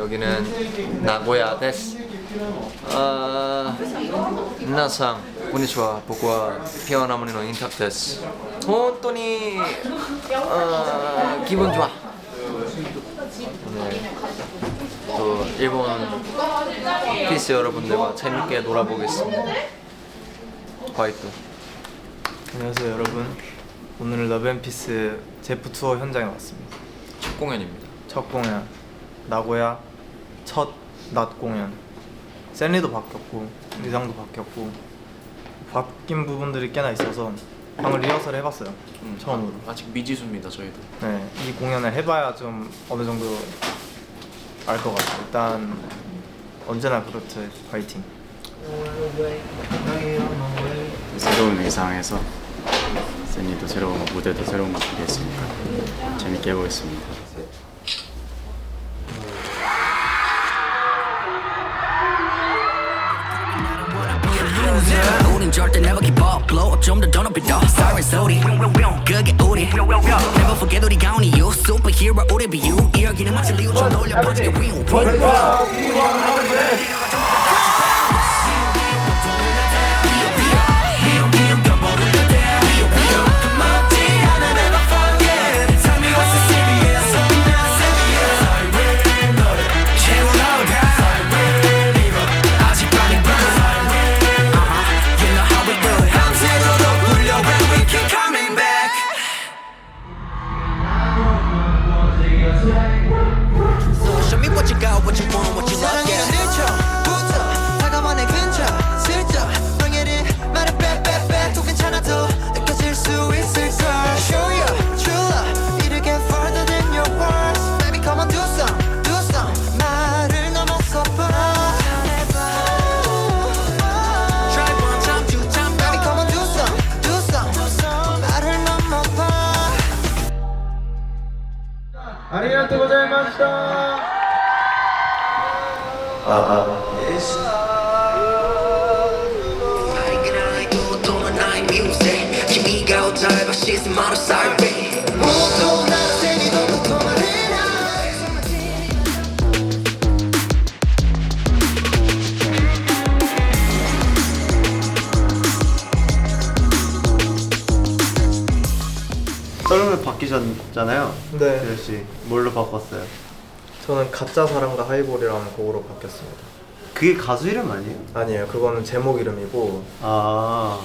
여기는 나고야 데스. 미나상 konnichiwa. 僕はピアノ森のインタクです。本当に기분 좋아. 또 일본 피스 여러분들과 재밌게 놀아보겠습니다. 화이트. 안녕하세요 여러분. 오늘은 러브앤피스 제프 투어 현장에 왔습니다. 첫 공연입니다. 첫 공연 나고야 첫 낮 공연. 셀리도 바뀌었고 의상도 바뀌었고 바뀐 부분들이 꽤나 있어서 방금 리허설 해봤어요. 처음으로. 아직 미지수입니다 저희도. 네, 이 공연을 해봐야 좀 어느 정도 알 것 같아요. 일단 언제나 그렇듯 파이팅. 새로운 의상에서 샌니도 새로운 무대도 새로운 거 준비했으니까 재밌게 해보겠습니다. 우린 절대 never give up blow up 좀더 더 높이 더 siren 소리 그게 우리 never forget 우리가 온 이유 superhero 우리 비유 이야기는 마치 리우 좀 돌려 퍼지게 win 아리가또 고자이마시타. 썰매 바뀌셨잖아요. 네. 씨 뭘로 바꿨어요? 저는 가짜 사랑과 하이볼이라는 곡으로 바뀌었습니다. 그게 가수 이름 아니에요? 아니에요. 그거는 제목 이름이고 아,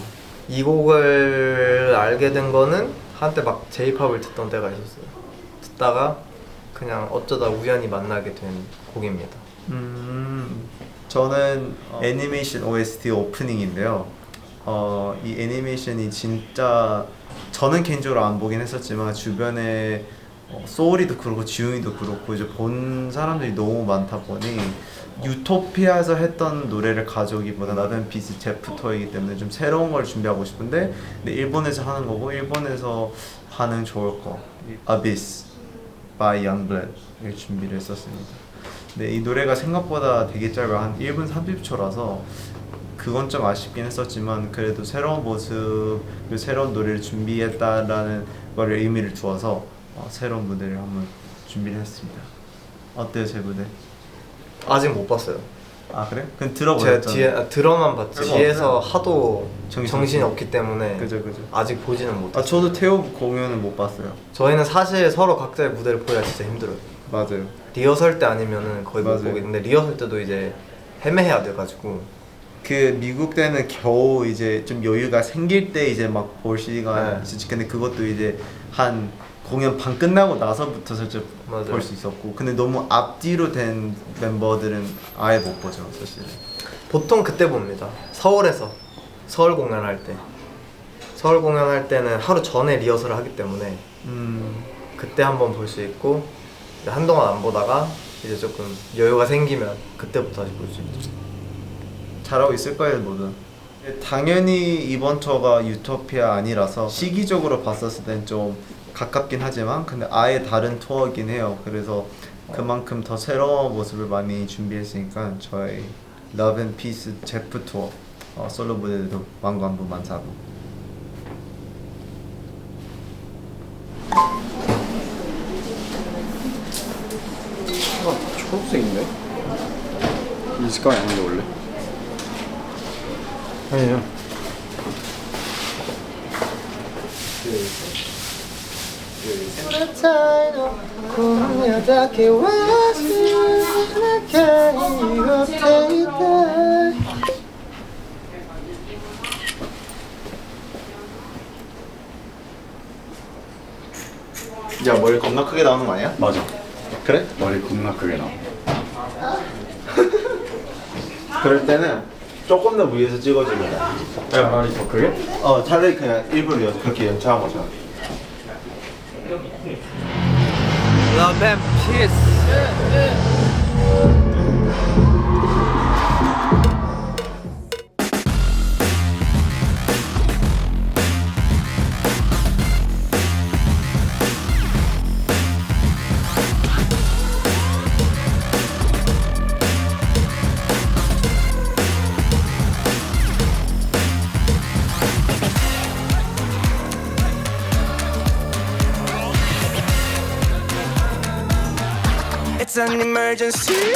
이 곡을 알게 된 거는 한때 막 J-팝을 듣던 때가 있었어요. 듣다가 그냥 어쩌다 우연히 만나게 된 곡입니다. 저는 애니메이션 OST 오프닝인데요. 이 애니메이션이 진짜 저는 개인적으로 안 보긴 했었지만 주변에 소울이도 그렇고 지웅이도 그렇고 이제 본 사람들이 너무 많다 보니 유토피아에서 했던 노래를 가져오기보다 러브앤피스 제프 투어이기 때문에 좀 새로운 걸 준비하고 싶은데 근데 일본에서 하는 거고 일본에서 하는 좋을 거 Abyss by Youngblood을 준비를 했었습니다. 근데 이 노래가 생각보다 되게 짧아요. 한 1분 30초라서 그건 좀 아쉽긴 했었지만 그래도 새로운 모습, 새로운 노래를 준비했다라는 거를 의미를 두어서 새로운 무대를 한번 준비를 했습니다. 어때요 제 무대? 아직 못 봤어요. 아 그래? 그럼 제가 들어보셨잖아요. 들어만 봤지. 뒤에서 하도 정신이 정신이 없기 때문에 그죠. 아직 보지는 못했어요. 저도 태호 공연은 못 봤어요. 저희는 사실 서로 각자의 무대를 보기가 진짜 힘들어요. 맞아요. 리허설 때 아니면은 거의 못 맞아요. 보겠는데 리허설 때도 이제 헤매해야 돼가지고 그 미국 때는 겨우 이제 좀 여유가 생길 때 이제 막 볼 시간 네. 있었지. 근데 그것도 이제 한 공연 반 끝나고 나서부터 살짝 맞아요. 볼 수 있었고 근데 너무 앞뒤로 된 멤버들은 아예 못 보죠 사실은. 보통 그때 봅니다. 서울에서 서울 공연할 때 서울 공연할 때는 하루 전에 리허설을 하기 때문에 그때 한번 볼 수 있고 이제 한동안 안 보다가 이제 조금 여유가 생기면 그때부터 다시 볼 수 있죠. 잘하고 있을 거예요 모두. 당연히 이번 투어가 유토피아 아니라서 시기적으로 봤었을 땐 좀 가깝긴 하지만 근데 아예 다른 투어이긴 해요. 그래서 그만큼 더 새로운 모습을 많이 준비했으니까 저희 러브앤피스 제프 투어 솔로 무대도 만관부만사부. 초록색인데? 이 색깔이 아닌데 원래? 아니에요. 야 머리 겁나 크게 나오는 거 아니야? 맞아. 그래? 머리 겁나 크게 나와. 그럴 때는 조금 더 위에서 찍어주면 돼. 야, 머리 더 크게? 차라리 그냥 일부러 그렇게 연출한 거잖아. Love and peace. It's an emergency.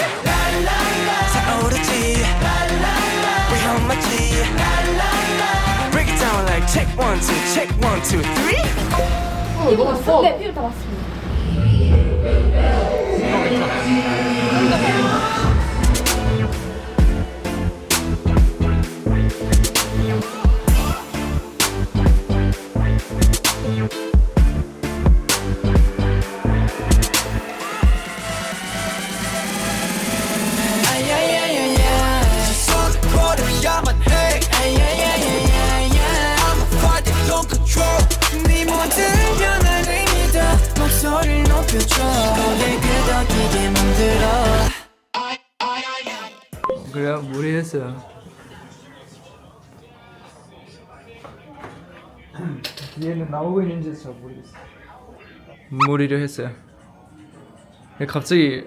사오르지. 위험하지. Break it down like check 1, 2, check 1, 2, 3. 이거 봤어? 네, 피부 다 봤습니다. 목소리를 높여줘 내 끄덕이게 만들어. 그래요? 무리했어요. 뒤에는 나오고 있는지 잘 모르겠어요. 무리를 했어요. 갑자기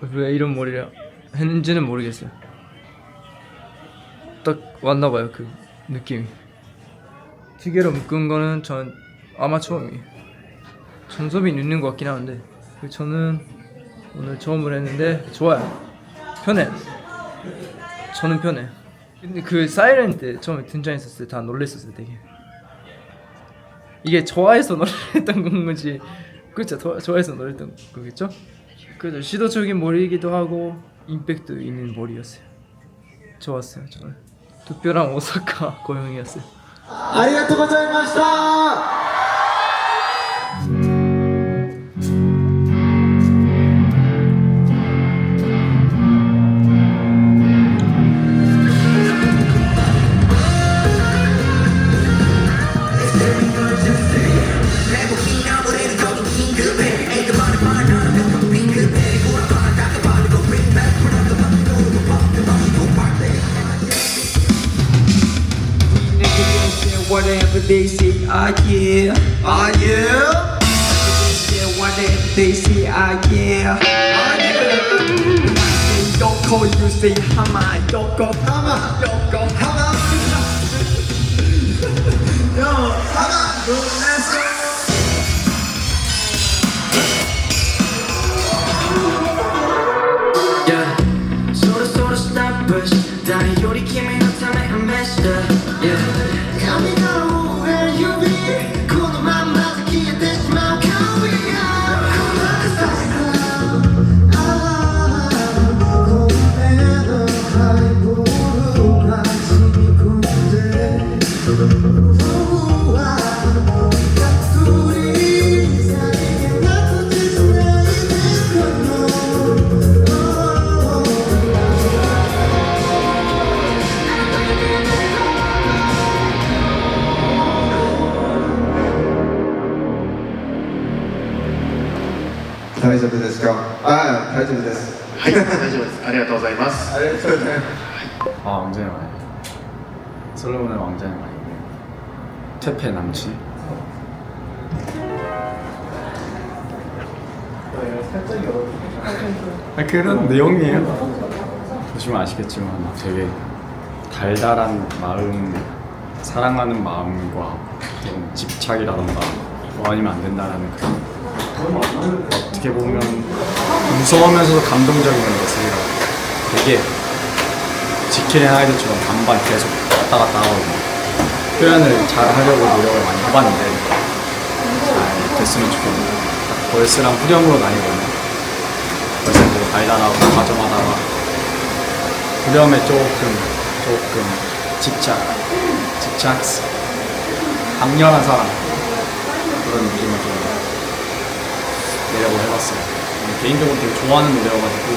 왜 이런 머리를 했는지는 모르겠어요. 딱 왔나봐요, 그 느낌이. 기계로 묶은 거는 전 아마 처음이에요. 전sob이 있는 것 같긴 한데 저는 오늘 처음으로 했는데 좋아요. 편해. 저는 편해. 근데 그 사이렌 때 처음에 등장했었을 때 다 놀랬었어요. 되게 이게 좋아해서 놀랬던 건지, 그렇죠, 좋아해서 놀랬던 거겠죠? 그래서 시도적인 머리이기도 하고 임팩트 있는 머리였어요. 좋았어요. 저는 특별한 오사카 고양이였어요. 아리가토 고자이마시타. Whatever they say, ah yeah, ah yeah. Whatever they say, ah yeah, ah yeah. Yoko, you say hama, Yoko, hama, Yoko, hama. Yo, hama, let's go. Yeah, sort of stop push. Daddy, you're the king, man, I'm telling I'm messed up. Yeah. Tell me now where you be. Cool the man, but the key at this mouth. Can we have a cycle? 왕자의 말. 솔로몬의 왕자의 말이고 퇴폐 남친. 그런 내용이에요. 보시면 아시겠지만 되게 달달한 마음, 사랑하는 마음과 좀 집착이라던가 뭐 아니면 안 된다라는 그런, 어떻게 보면 무서우면서도 감동적인 모습이라 되게 지킬의 아이들처럼 반반 계속 왔다 갔다 하거든요. 표현을 잘 하려고 노력을 많이 해봤는데 잘 됐으면 좋겠는데 벌스랑 후렴으로 나뉘거든요. 벌스는 되게 달달하고 과정하다가 후렴에 조금 집착, 강렬한 사랑 그런 느낌을 좀 내려고 해봤어요. 개인적으로 되게 좋아하는 노래여가지고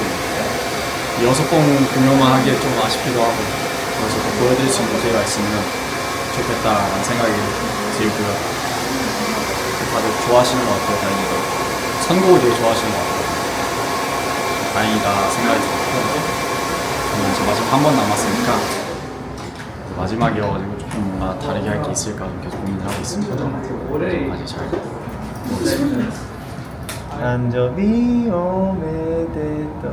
6번 공연만 하기에 좀 아쉽기도 하고 그래서 더 보여드릴 수 있는 무대가 있으면 좋겠다라는 생각이 들고요. 다들 좋아하시는 것 같아요. 다행히도 선곡을 되게 좋아하시는 것 같아요. 다행이다 생각이 들었고 저는 이제 마지막 한 번 남았으니까 마지막이어가지고 조금 뭔가 다르게 할 게 있을까 계속 고민을 하고 있습니다. 아직 잘 모르겠습니다. 안전이 오메데토.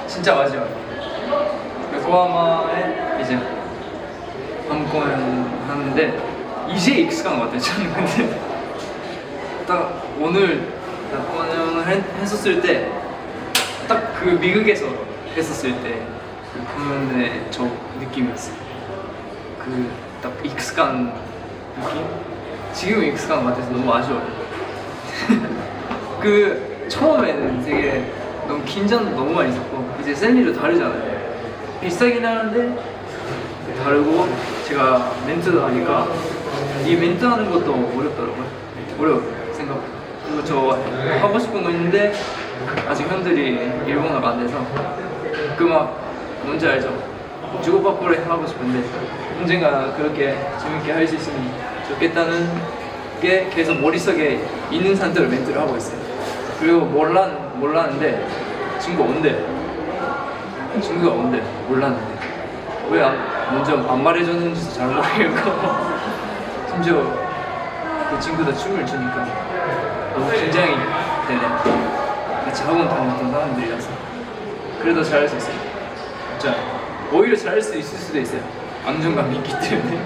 진짜 마지막. 요코하마에 이제 한 공연 하는데 이제 익숙한 것 같아요. 저는 근데 딱 오늘 딱 공연을 했었을 때 딱 그 미국에서 했었을 때 그 공연의 저 느낌이었어요. 그 딱 익숙한 느낌? 지금 익숙한 것 같아서 너무 아쉬워요. 그 처음에는 되게 너무 긴장도 너무 많이 있었고 이제 셀리도 다르잖아요. 비슷하긴 하는데 다르고 제가 멘트도 하니까 이 멘트 하는 것도 어렵더라고요. 어려워요 생각보다. 그리고 저 하고 싶은 거 있는데 아직 현들이 일본어가 안 돼서 그 막 뭔지 알죠? 주고받고를 하고 싶은데 언젠가 그렇게 재밌게 할 수 있으면 좋겠다는 게 계속 머릿속에 있는 상태로 멘트를 하고 있어요. 그리고 몰랐는데 친구가 온대. 몰랐는데 왜 먼저 안 말해줬는지도 잘 모르겠고 심지어 그 친구도 춤을 추니까 너무 긴장이 되네. 같이 학원 다녔던 사람들이라서 그래도 잘할 수 있어요. 진짜 오히려 잘할 수 있을 수도 있어요. 안정감이 있기 때문에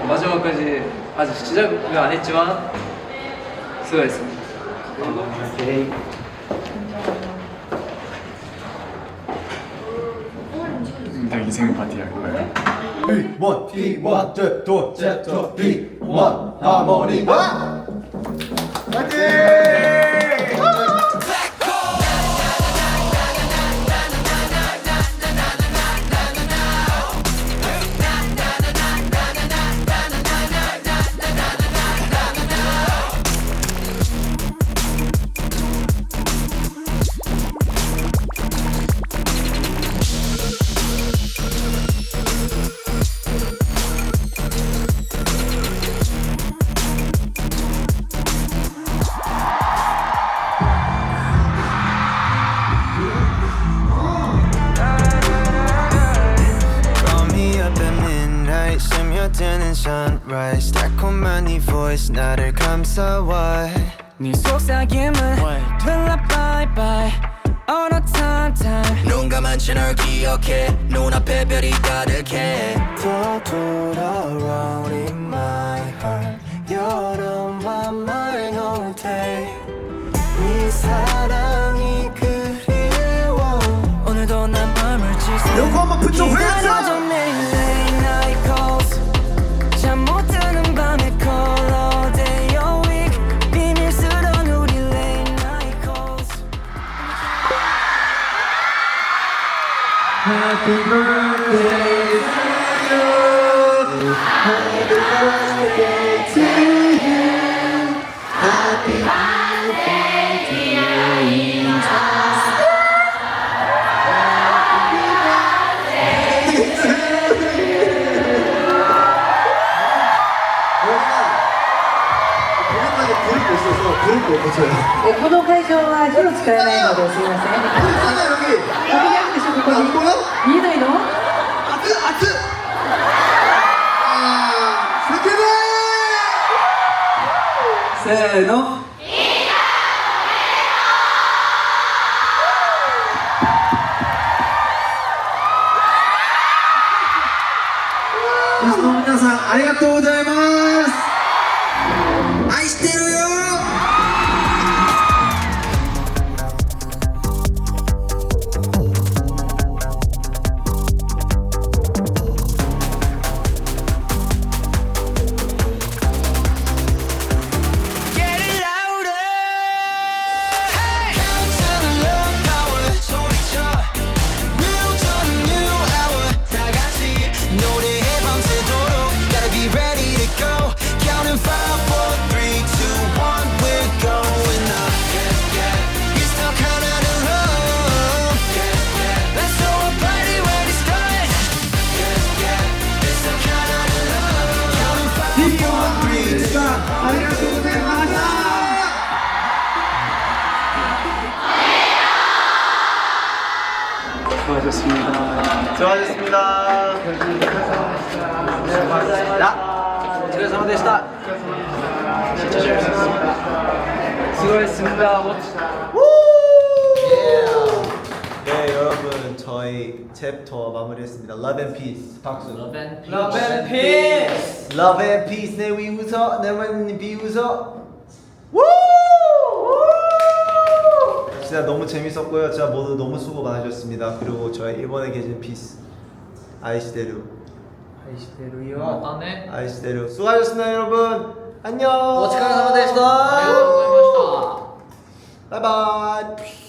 마지막까지 아직 시작을 안 했지만 수고했습니다. 되게 생일 파티 할 거예요. P1, 2, 3, 하모니 와! 스며드는 sunrise 달콤한 네 voice 나를 감싸와 네 속삭임은 들라 bye bye all the time 눈 감은 채 널 기억해 눈앞에 별이 가득해 또 돌아와 in my heart 여름밤을 놓을 때 네 사랑이 그리워 오늘도 난 맘을 찢어 요거 put your hands up 잠 못 드는 밤에 call all day all week 비밀스러운 우리 late night calls Happy birthday to you Happy birthday to you Happy birthday dear Inta 네, この会場は火を使えないのですいません。ここにあるでしょ、ここに。見えないの？せーの。ゲストの皆さんありがとうございます。네 여러분 저희 챕터 마무리했습니다. Love and Peace 박수. Love and peace. Love and Peace 내 위웃어 내만 비웃어. 진짜 너무 재밌었고요. 진짜 모두 너무 수고 많으셨습니다. 그리고 저희 일본에 계신 피스 아이시대루 아이시대루 수고하셨습니다 여러분. 안녕. 오츠카레사마 데시타. 바이바이.